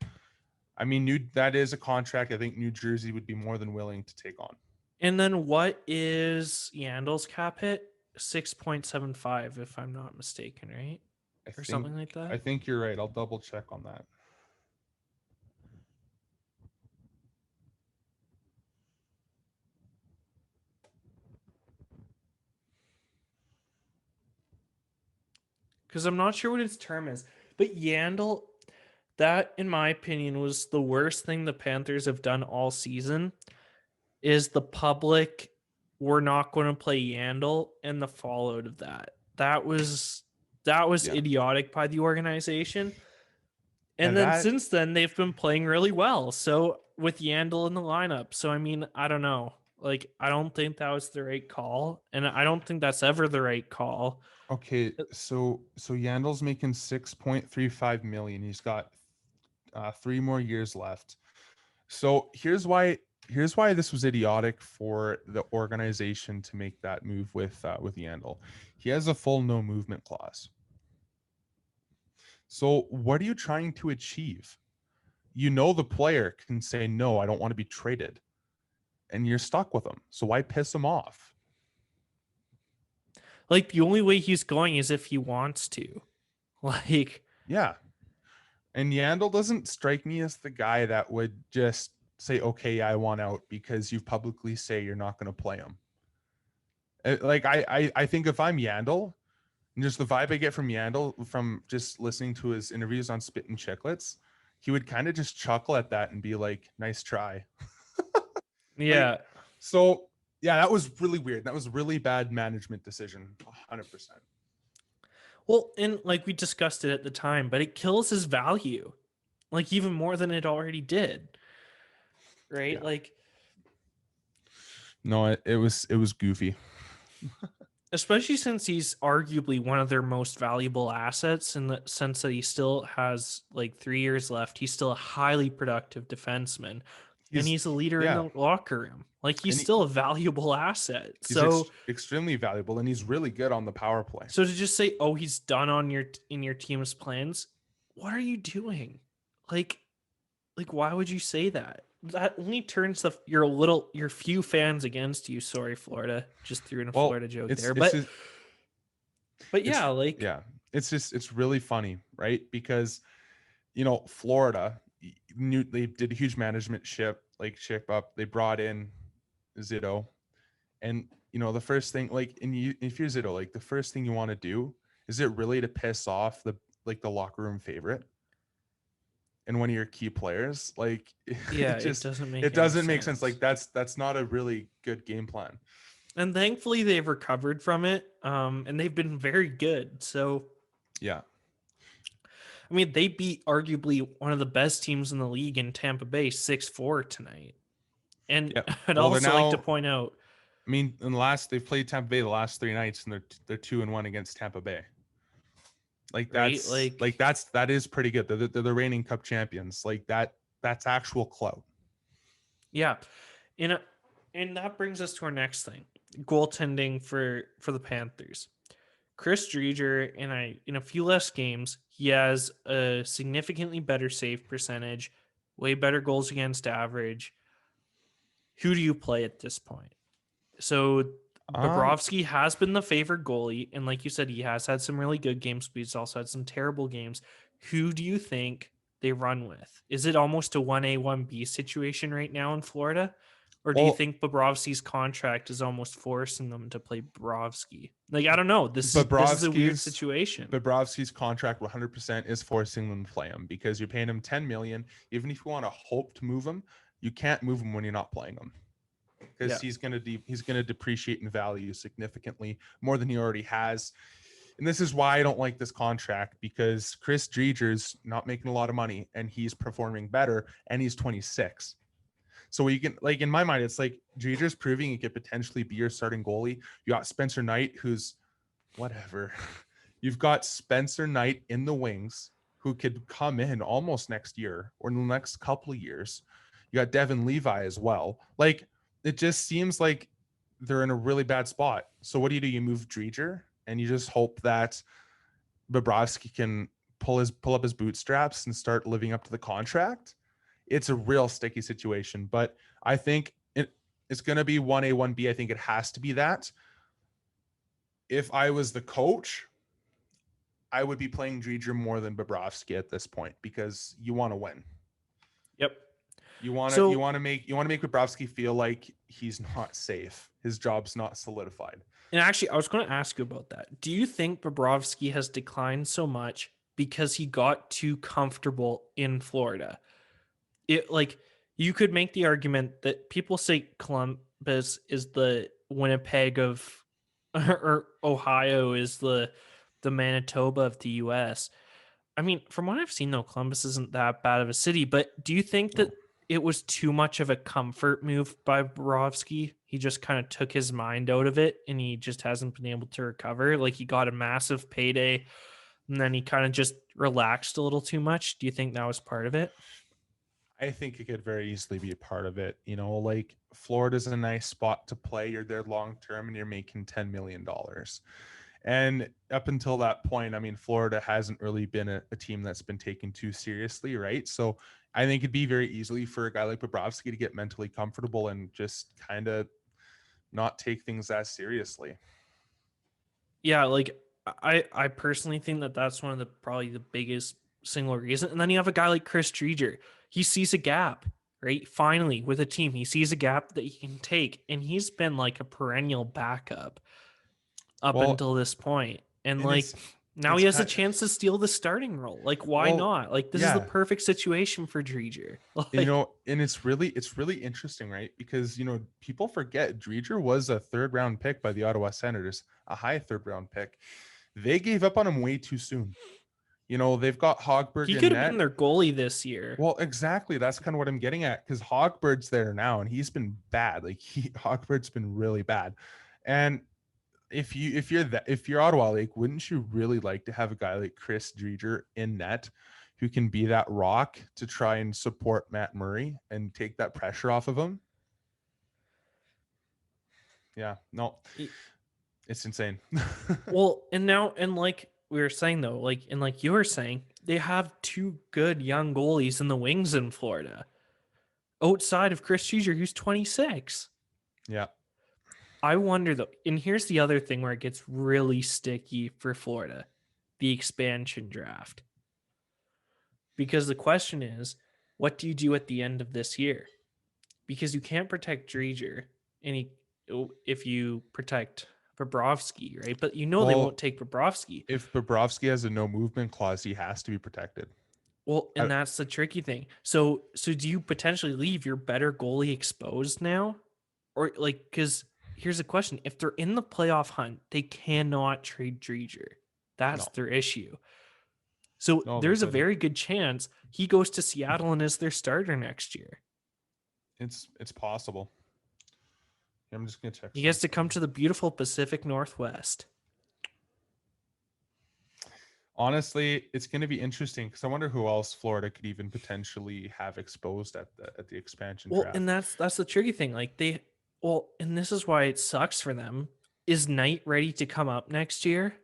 I mean, that is a contract I think New Jersey would be more than willing to take on. And then what is Yandel's cap hit? 6.75, if I'm not mistaken, right? Something like that. I think you're right. I'll double check on that. Because I'm not sure what its term is. But Yandel, that, in my opinion, was the worst thing the Panthers have done all season, is the public, we're not going to play Yandel, and the fallout of that. That was idiotic by the organization. And then since then, they've been playing really well. So with Yandel in the lineup. So, I mean, I don't know. Like, I don't think that was the right call. And I don't think that's ever the right call. Okay, so Yandel's making 6.35 million. He's got 3 more years left. So here's why this was idiotic for the organization to make that move with Yandel. He has a full no movement clause. So what are you trying to achieve? You know the player can say, no, I don't want to be traded. And you're stuck with him. So why piss him off? Like, the only way he's going is if he wants to. Like, yeah. And Yandel doesn't strike me as the guy that would just say, okay, I want out because you publicly say you're not going to play him. Like, I think if I'm Yandel, and just the vibe I get from Yandel from just listening to his interviews on Spit and Chicklets, he would kind of just chuckle at that and be like, nice try. yeah. Like, so yeah, that was really weird. That was a really bad management decision. 100%. Well, and like we discussed it at the time, but it kills his value, like even more than it already did. Right? Yeah. Like, no, it was goofy. especially since he's arguably one of their most valuable assets in the sense that he still has like 3 years left. He's still a highly productive defenseman. And he's a leader in the locker room. Like, he's still a valuable asset. So extremely valuable, and he's really good on the power play. So to just say, "Oh, he's done on in your team's plans," what are you doing? Like why would you say that? That only turns your few fans against you. Sorry, Florida. Just threw in a Florida joke there, but yeah, like it's really funny, right? Because Florida knew they did a huge management ship up. They brought in Zito, and the first thing, if you're Zito, like the first thing you want to do is it really to piss off the locker room favorite and one of your key players. Like, yeah, it doesn't make sense. Like, that's not a really good game plan. And thankfully they've recovered from it, and they've been very good. So yeah. I mean, they beat arguably one of the best teams in the league in Tampa Bay 6-4 tonight. And I'd also like to point out, I mean, they've played Tampa Bay the last 3 nights, and they're 2-1 against Tampa Bay. Like, that's right? that is pretty good. They're the reigning Cup champions. Like, that's actual clout. Yeah. And that brings us to our next thing. Goaltending for the Panthers. Chris Driedger, in a few less games, he has a significantly better save percentage, way better goals against average. Who do you play at this point? So Bobrovsky has been the favored goalie, and like you said, he has had some really good games, but he's also had some terrible games. Who do you think they run with? Is it almost a 1A, 1B situation right now in Florida? Or do you think Bobrovsky's contract is almost forcing them to play Bobrovsky? Like, I don't know. This is a weird situation. Bobrovsky's contract 100% is forcing them to play him because you're paying him $10 million. Even if you want to hope to move him, you can't move him when you're not playing him because he's going to depreciate in value significantly more than he already has. And this is why I don't like this contract, because Chris Driedger's not making a lot of money and he's performing better, and he's 26. So you can, like, in my mind, it's like Dreger's proving he could potentially be your starting goalie. You got Spencer Knight, who's whatever. You've got Spencer Knight in the wings, who could come in almost next year or in the next couple of years. You got Devin Levi as well. Like, it just seems like they're in a really bad spot. So what do? You move Dreger and you just hope that Bobrovsky can pull up his bootstraps and start living up to the contract. It's a real sticky situation, but I think it's going to be 1A, 1B. I think it has to be that. If I was the coach, I would be playing Dreger more than Bobrovsky at this point because you want to win. Yep. You want to make Bobrovsky feel like he's not safe. His job's not solidified. And actually, I was going to ask you about that. Do you think Bobrovsky has declined so much because he got too comfortable in Florida? It, like, you could make the argument that people say Columbus is the Winnipeg of, or Ohio is the Manitoba of the U.S. I mean, from what I've seen, though, Columbus isn't that bad of a city. But do you think that it was too much of a comfort move by Bobrovsky? He just kind of took his mind out of it, and he just hasn't been able to recover. Like, he got a massive payday, and then he kind of just relaxed a little too much. Do you think that was part of it? I think it could very easily be a part of it. You know, like, Florida's a nice spot to play. You're there long term and you're making $10 million. And up until that point, I mean, Florida hasn't really been a team that's been taken too seriously, right? So I think it'd be very easily for a guy like Bobrovsky to get mentally comfortable and just kind of not take things as seriously. Yeah, like, I personally think that that's one of the probably the biggest single reason. And then you have a guy like Chris Driedger. He sees a gap, right? Finally, with a team, he sees a gap that he can take, and he's been like a perennial backup up until this point. And like, now he has a chance to steal the starting role. Like, why not? Like, this is the perfect situation for Driedger. Like, you know, and it's really interesting, right? Because, you know, people forget Driedger was a 3rd round pick by the Ottawa Senators, a high 3rd round pick. They gave up on him way too soon. You know, they've got Hogberg. He could have been their goalie this year. Well, exactly. That's kind of what I'm getting at, because Hogberg's there now, and he's been bad. Like, Hogberg's been really bad. And if you're Ottawa, like, wouldn't you really like to have a guy like Chris Driedger in net who can be that rock to try and support Matt Murray and take that pressure off of him? Yeah, no, it's insane. Well, and like we were saying, though, like, and like you were saying, they have 2 good young goalies in the wings in Florida outside of Chris Driedger, who's 26. Yeah. I wonder, though, and here's the other thing where it gets really sticky for Florida, the expansion draft. Because the question is, what do you do at the end of this year? Because you can't protect Driedger if you protect Bobrovsky, right? But they won't take Bobrovsky. If Bobrovsky has a no movement clause, he has to be protected. Well, and that's the tricky thing. So do you potentially leave your better goalie exposed now? Or, like, because here's the question. If they're in the playoff hunt, they cannot trade Driedger. That's their issue. So there's a very good chance he goes to Seattle and is their starter next year. It's possible. I'm just going to check. He gets to come to the beautiful Pacific Northwest. Honestly, it's going to be interesting because I wonder who else Florida could even potentially have exposed at the expansion draft. And that's the tricky thing. Like, and this is why it sucks for them. Is Knight ready to come up next year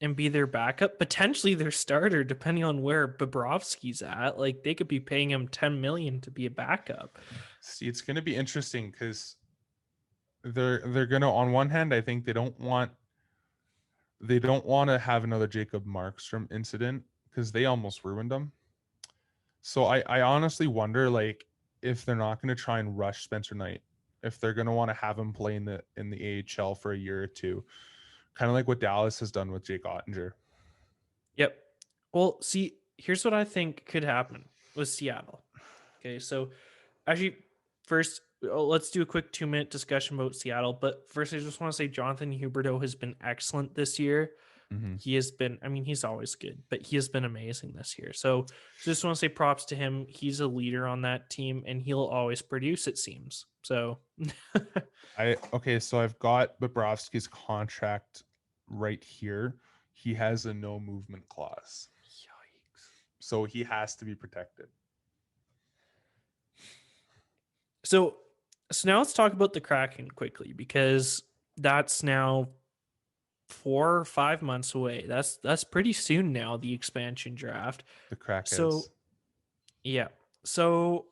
and be their backup? Potentially their starter, depending on where Bobrovsky's at. Like, they could be paying him $10 million to be a backup. See, it's going to be interesting because they're going to, on one hand, I think they don't want to have another Jacob Markstrom incident because they almost ruined them. So I honestly wonder, like, if they're not going to try and rush Spencer Knight, if they're going to want to have him play in the AHL for a year or two, kind of like what Dallas has done with Jake Ottinger. Yep. Well, see, here's what I think could happen with Seattle. Okay, so actually, first, let's do a quick 2-minute discussion about Seattle. But first, I just want to say Jonathan Huberdeau has been excellent this year. He has been, I mean, he's always good, but he has been amazing this year. So just want to say props to him. He's a leader on that team and he'll always produce, it seems. So So I've got Bobrovsky's contract right here. He has a no movement clause. yikes. So he has to be protected. So now let's talk about the Kraken quickly, because that's now 4 or 5 months away. That's pretty soon now, the expansion draft. The Kraken. So yeah. So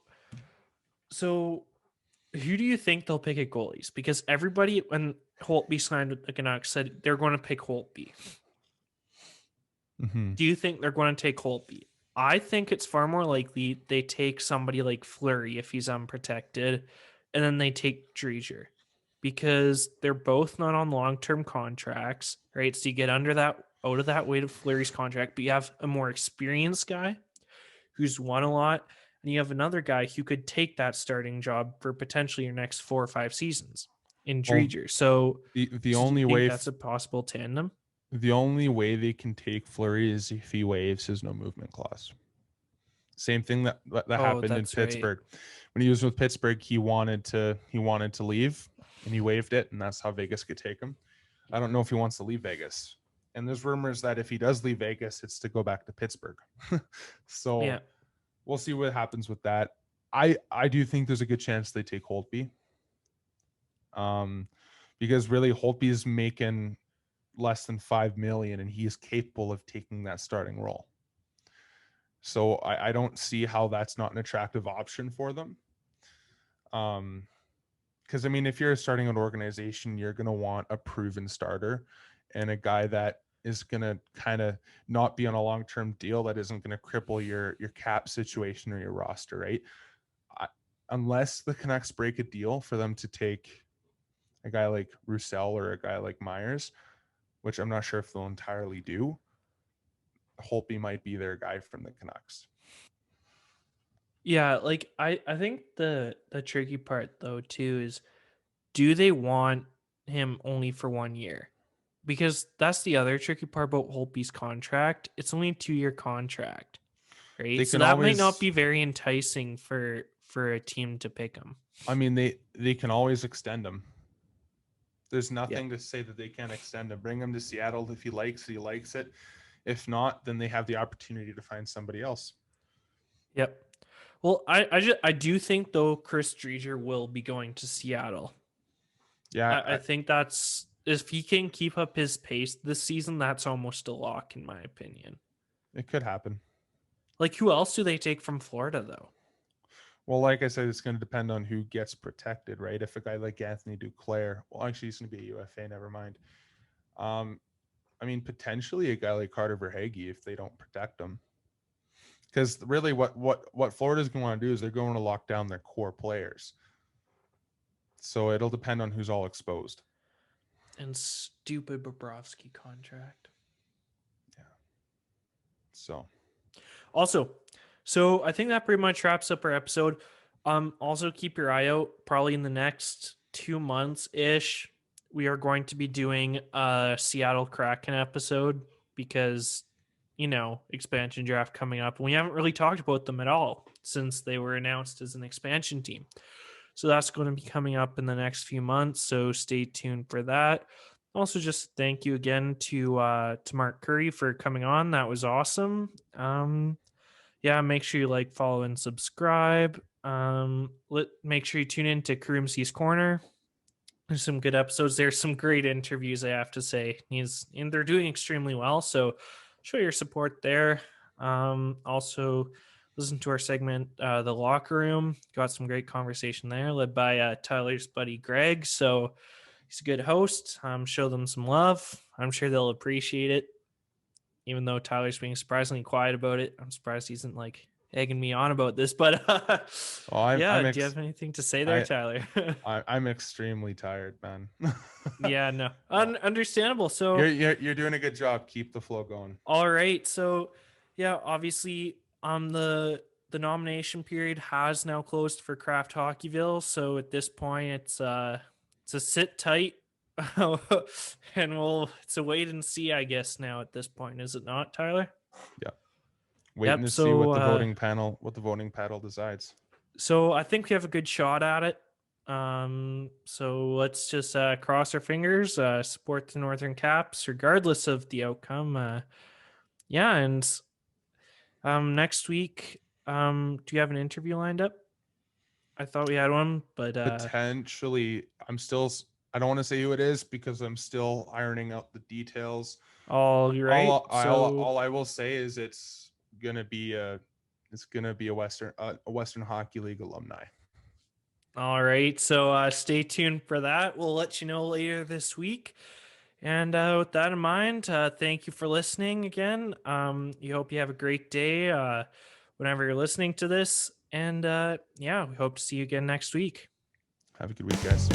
who do you think they'll pick at goalies? Because everybody, when Holtby signed with the Canucks, said they're going to pick Holtby. Do you think they're going to take Holtby? I think it's far more likely they take somebody like Fleury if he's unprotected, and then they take Dreger, because they're both not on long-term contracts, right? So you get out of that weight of Fleury's contract, but you have a more experienced guy who's won a lot, and you have another guy who could take that starting job for potentially your next 4 or 5 seasons in Dreger. So the only way that's a possible tandem. The only way they can take Fleury is if he waives his no movement clause. Same thing that happened in Pittsburgh. Right. When he was with Pittsburgh, he wanted to leave and he waived it, and that's how Vegas could take him. I don't know if he wants to leave Vegas. And there's rumors that if he does leave Vegas, it's to go back to Pittsburgh. So yeah, we'll see what happens with that. I do think there's a good chance they take Holtby. Because really Holtby is making less than $5 million and he is capable of taking that starting role. So I don't see how that's not an attractive option for them. Because I mean, if you're starting an organization, you're going to want a proven starter and a guy that is going to kind of not be on a long-term deal that isn't going to cripple your cap situation or your roster, right? Unless the Canucks break a deal for them to take a guy like Roussel or a guy like Myers, which I'm not sure if they'll entirely do, Holtby might be their guy from the Canucks. Yeah, like I think the tricky part though too is, do they want him only for 1 year? Because that's the other tricky part about Holtby's contract. It's only a 2-year contract, right? So that might not be very enticing for a team to pick him. I mean, they can always extend him. There's nothing to say that they can't extend him. Bring him to Seattle if he likes it. If not, then they have the opportunity to find somebody else. Yep. Well, I do think though Chris Dreger will be going to Seattle. Yeah, I think that's, if he can keep up his pace this season, that's almost a lock in my opinion. It could happen. Like, who else do they take from Florida though? Well, like I said, it's going to depend on who gets protected, right? If a guy like Anthony Duclair, well, actually, he's going to be a UFA. Never mind. I mean, potentially a guy like Carter Verhaeghe if they don't protect him. Because really, what Florida's going to want to do is they're going to lock down their core players. So it'll depend on who's all exposed. And stupid Bobrovsky contract. Yeah. So. Also. So I think that pretty much wraps up our episode. Also keep your eye out. Probably in the next 2 months-ish, we are going to be doing a Seattle Kraken episode because, expansion draft coming up. We haven't really talked about them at all since they were announced as an expansion team. So that's going to be coming up in the next few months. So stay tuned for that. Also, just thank you again to Mark Currie for coming on. That was awesome. Yeah, make sure you like, follow, and subscribe. Make sure you tune in to Currie Corner. There's some good episodes. There's some great interviews, I have to say. And they're doing extremely well, so show your support there. Also, listen to our segment, The Locker Room. Got some great conversation there, led by Tyler's buddy Greg. So he's a good host. Show them some love. I'm sure they'll appreciate it. Even though Tyler's being surprisingly quiet about it, I'm surprised he isn't egging me on about this. But do you have anything to say there, Tyler? I'm extremely tired, man. Yeah, no, understandable. So you're doing a good job. Keep the flow going. All right. So yeah, obviously, the nomination period has now closed for Kraft Hockeyville. So at this point, it's a sit tight And it's a wait and see, I guess, now at this point, is it not, Tyler? Yeah. Waiting to see what the voting panel decides. So I think we have a good shot at it. So let's just cross our fingers, support the Northern Caps regardless of the outcome. Yeah, and next week, do you have an interview lined up? I thought we had one, but potentially I don't want to say who it is because I'm still ironing out the details. All right. All I will say is it's gonna be a Western Hockey League alumni. All right. So stay tuned for that. We'll let you know later this week. And with that in mind, thank you for listening again. You hope you have a great day whenever you're listening to this. And yeah, we hope to see you again next week. Have a good week, guys.